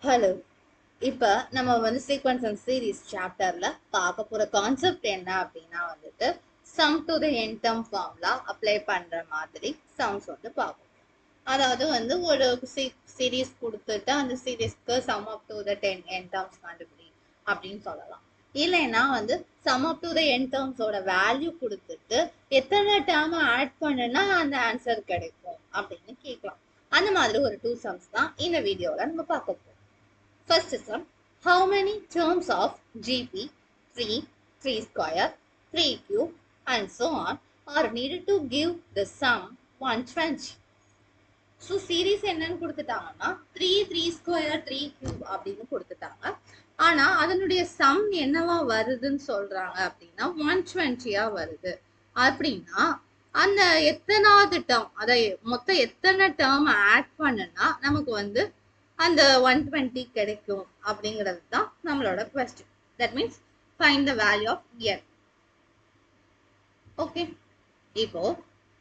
Hello. இப்போ நம்ம வந்து சீக்வன்ஸ் அண்ட் சீரீஸ் சாப்டர்ல பார்க்க போற கான்செப்ட் என்ன அப்படின்னா வந்துட்டு sum to the n term formula apply பண்ற மாதிரி சம்ஸ் வந்து பார்ப்போம். அதாவது வந்து ஒரு சீரீஸ் கொடுத்துட்டு அந்த சீரீஸ்க்கு sum up to the 10 n terms கண்டுபிடி அப்படின்னு சொல்லலாம். இல்லைன்னா வந்து sum up to the n டேர்ம்ஸோட வேல்யூ கொடுத்துட்டு எத்தனை டேர்ம் ஆட் பண்ணுனா அந்த ஆன்சர் கிடைக்கும் அப்படின்னு கேட்கலாம். அந்த மாதிரி ஒரு 2 சம்ஸ் தான் இந்த வீடியோல நம்ம பார்க்க போறோம். First sum, how many terms of GP 3, 3 square, 3 cube and so on are needed to give the sum 120? So series என்னன்னு கொடுத்துட்டாங்கன்னா 3, 3 ஸ்கொயர் 3 கியூப் அப்படின்னு கொடுத்துட்டாங்க. ஆனா அதனுடைய சம் என்னவா வருதுன்னு சொல்றாங்க அப்படின்னா 120 வருது. அப்படின்னா அந்த எத்தனாவது டேர்ம் அதை மொத்தம் எத்தனை டேர்ம் ஆட் பண்ணுனா நமக்கு வந்து அந்த 120 கிடைக்கும் அப்படிங்கிறது தான் நம்மளோட question. That means find the value of n. Okay, இப்போ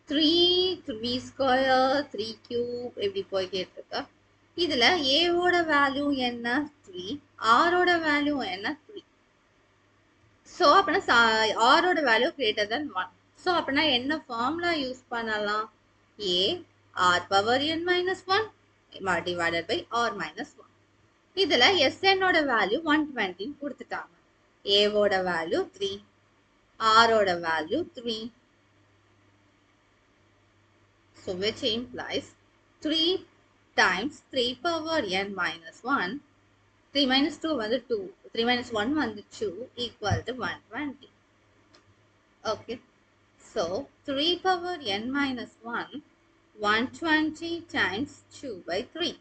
3, 3 ஸ்கொயர் 3 கியூப் இப்படி போய்கிட்டு இருக்கு. இதுல ஏவோட வேல்யூ என்ன 3, ஆரோட வேல்யூ என்ன 3. ஸோ அப்படின்னா ஆரோட வேல்யூ கிரேட்டர் தென் 1. ஸோ அப்படின்னா என்ன ஃபார்முலா யூஸ் பண்ணலாம்? A r power n minus 1 divided by r minus 1. இதுல Sn ஓட வேல்யூ 120 கொடுத்துட்டாங்க. A ஓட வேல்யூ 3, R ஓட value 3. So which implies 3 times 3 power n minus 1, 3 minus 2 வந்து 2, 3 minus 1 வந்து 2 equal to 120. Okay, so 3 power n minus 1, 120 times 2 by 3.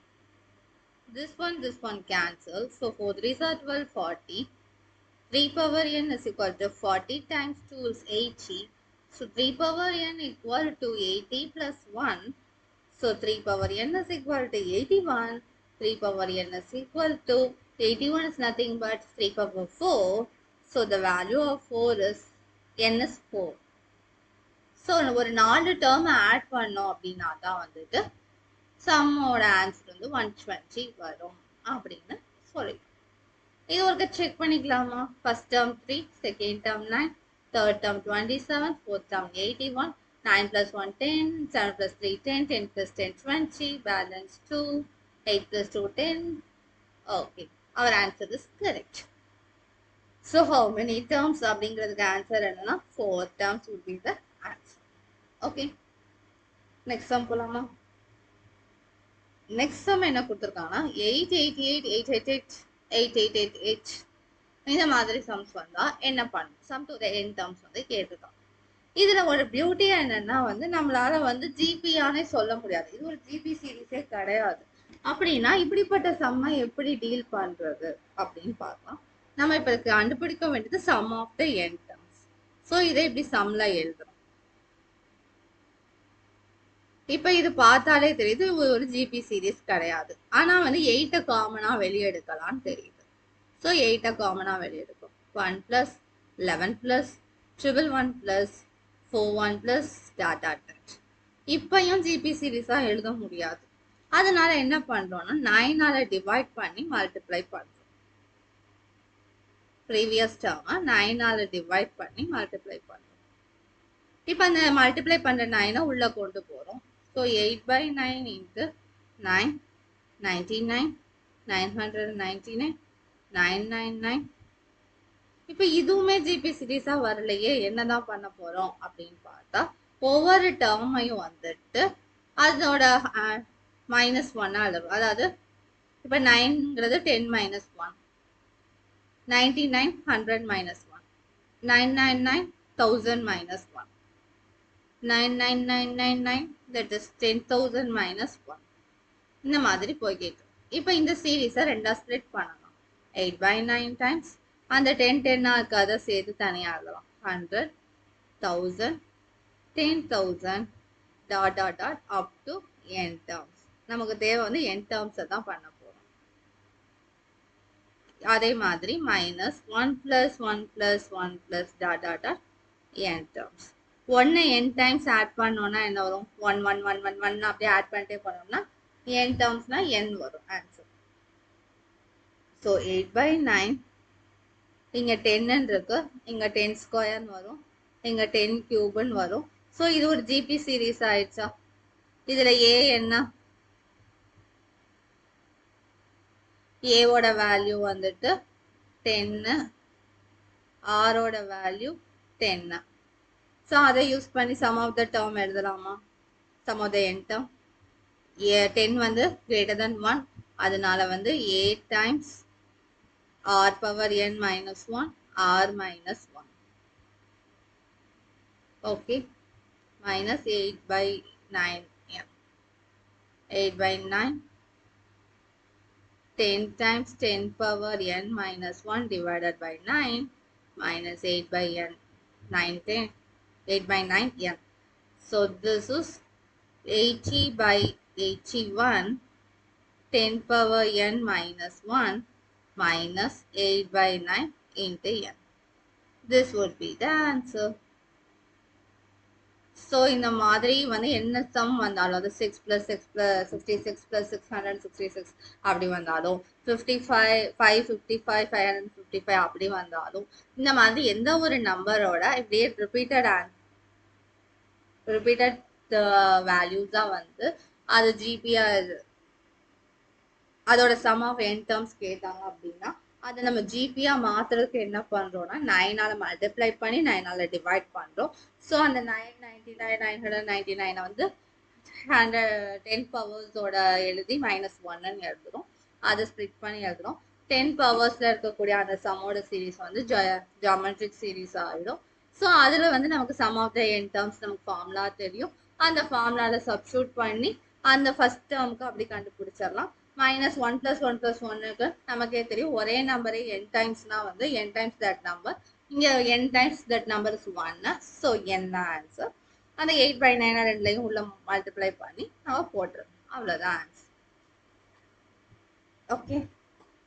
This one cancel. So 4 3s are 12, 40. 3 power n is equal to 40 times 2 is 80. So 3 power n equal to 80 plus 1. So 3 power n is equal to 81. 3 power n is equal to 81 is nothing but 3 power 4. So the value of 4 is n is 4. So ஒரு 4 term add பண்ணோம் அப்படின்னா தான் வந்துட்டு சம்மோட answer வந்து 120 வரும் அப்படின்னு சொல்லிட்டோம். இது ஒருக்க செக் பண்ணிக்கலாமா? First term 3, second term 9, third term 27, fourth term 81, 9 plus 1 10, 7 plus 3 10, 10 plus 10 20, balance 2, 8 plus 2 10. Okay, our answer is correct. So how many terms அப்படிங்கிறதுக்கு ஆன்சர் என்னன்னா 4 terms would be the answer. Okay, next sum போலாமா? Next sum என்ன கொடுத்துருக்காங்கன்னா 888, 888, 8888 இந்த மாதிரி sums வந்தா என்ன பண்ணும்? Sum to the n terms வந்து கேட்டுருக்காங்க. இதுல ஒரு பியூட்டி என்னன்னா வந்து நம்மளால வந்து ஜிபியானே சொல்ல முடியாது. இது ஒரு ஜிபி சீரீஸே கிடையாது. அப்படின்னா இப்படிப்பட்ட சம்மை எப்படி டீல் பண்றது அப்படின்னு பார்க்கலாம். நம்ம இப்ப கண்டுபிடிக்க வேண்டியது sum of the n terms. So இதை இப்படி சம்ல எழுதுறோம். இப்ப இது பார்த்தாலே தெரியுது ஒரு ஜிபி சீரீஸ் கிடையாது. ஆனா வந்து 8 காமனா வெளியெடுக்கலாம்னு தெரியுது. ஸோ 8 காமனா வெளியெடுக்கும். 1 plus 11 plus 111 plus 41 plus dot dot dot. இப்பயும் ஜிபி சீரீஸா எழுத முடியாது. அதனால என்ன பண்றோம்னா 9ஆல டிவைட் பண்ணி மல்டிப்ளை பண்றோம். ப்ரீவியஸ் டேர்மை 9ஆல டிவைட் பண்ணி மல்டிப்ளை பண்றோம். இப்ப அந்த மல்டிப்ளை பண்ற 9 உள்ள கொண்டு போறோம். So 8 by 9 into 9, 99, 999, 999. இப்போ இதுவுமே ஜிபி சீரீஸா வரலையே, என்னதான் பண்ண போறோம் அப்படின்னு பார்த்தா ஒவ்வொரு டேர்மையும் வந்துட்டு அதோட -1 அளவு, அதாவது இப்போ 9ங்கிறது 10 minus 1, 99 100 minus 1, 999 1000 minus 1, 99999 that is 10,000 minus 1. இந்த மாதிரி போய்கிட்டு. இப்போ இந்த சீரீஸை ரெண்டா ஸ்ப்ளிட் பண்ணலாம். 8 by 9 times அந்த 10 10 இருக்காத சேர்த்து தனியாக எழுதலாம். 100, 1000, 10,000 dot dot dot up to n terms. நமக்கு தேவை வந்து n terms தான் பண்ண போறோம். அதே மாதிரி minus 1 plus 1 plus 1 plus dot dot dot n terms. 1 n times add பண்ணோம்னா என்ன வரும்? 1 1 1 1 1 அப்படியே ஆட் பண்ணிட்டே போனோம்னா n termsனா n வரும் ஆன்சர். ஸோ 8/9 இங்கே 10 இருக்கு, இங்கே 10 ஸ்கொயர்னு வரும், இங்கே 10 கியூப்னு வரும். ஸோ இது ஒரு ஜிபி சீரீஸ் ஆயிடுச்சா? இதில் ஏ என்ன? ஏவோட வேல்யூ வந்துட்டு 10, ஆரோட வேல்யூ 10. ஸோ அதை யூஸ் பண்ணி சம் ஆஃப் த டேர்ம் எழுதலாமா? Sum of the n term 10 வந்து greater than 1, அதனால வந்து a times r power n minus 1 r minus 1. Okay, minus 8/9 n. 8/9 10 times 10 power n minus 1 divided by 9 minus 8/n 9 8/9 n. So this is 80/81 10 power n minus 1 minus 8/9 into n. This would be the answer. So இந்த மாதிரி வந்து என்ன some வந்தாலும், அது 6 plus 6 plus 66 plus 666 அப்படி வந்தாலும், 55 555 555 அப்படி வந்தாலும், இந்த மாதிரி எந்த ஒரு நம்பரோட இப்படியே ரிப்பீட்டட் வேல்யூஸா வந்து அது ஜிபியா அதோட சம் ஆஃப் என் டேர்ம்ஸ் கேட்டாங்க அப்படின்னா அதை நம்ம ஜிபியா மாத்துறதுக்கு என்ன பண்றோம்னா 9ஆல மல்டிப்ளை பண்ணி 9ஆல டிவைட் பண்றோம். ஸோ அந்த 999 வந்து 10 பவர்ஸோட எழுதி -1 எழுதுறோம். அதை ஸ்ப்ளிட் பண்ணி எழுதுறோம். 10 பவர்ஸ்ல இருக்கக்கூடிய அந்த சம்மோட சீரீஸ் வந்து ஜியோமெட்ரிக் சீரீஸ் ஆயிடும். ஸோ அதுல வந்து நமக்கு sum of the n terms நமக்கு ஃபார்முலா தெரியும். அந்த ஃபார்முலால சப்ஸ்டியூட் பண்ணி அந்த ஃபர்ஸ்ட் டேர்முக்கு அப்படி கண்டுபிடிச்சிடலாம். -1 + 1 + 1க்கு நமக்கே தெரியும் ஒரே நம்பரே n டைம்ஸ்னா வந்து n டைம்ஸ் தட் நம்பர். இங்க n times that number is 1. So என்ன ஆன்சர்? அந்த 8/9 ரெண்டுலையும் உள்ள மல்டிப்ளை பண்ணி நம்ம போட்டுருவோம். அவ்வளோதான் ஆன்சர். ஓகே,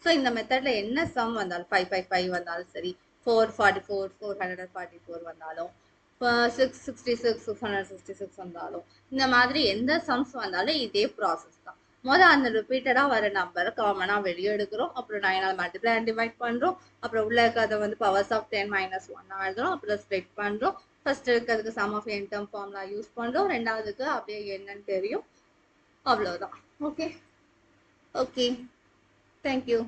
ஸோ இந்த மெத்தட்ல என்ன சம் வந்தாலும் 555 வந்தாலும் சரி, 444 444 வந்தாலும், 666 666 வந்தாலும், இந்த மாதிரி எந்த சம்ஸ் வந்தாலும் இதே ப்ராசஸ் தான். அந்த ரிப்பீட்டடா வர நம்பரை காமனா வெளியே எடுக்கிறோம், அப்புறம் 9ஆல மல்டிப்ளை அண்ட் டிவைட் பண்றோம், அப்புறம் உள்ள இருக்கிறத வந்து பவர்ஸ் ஆஃப் 10 - 1 எழுதுறோம், அப்புறம் ஸ்ப்ளிட் பண்றோம். ஃபர்ஸ்ட் இருக்கிறதுக்கு sum of n term formula use பண்றோம், ரெண்டாவதுக்கு அப்படியே என்னன்னு தெரியும். அவ்வளவுதான். Okay okay, thank you.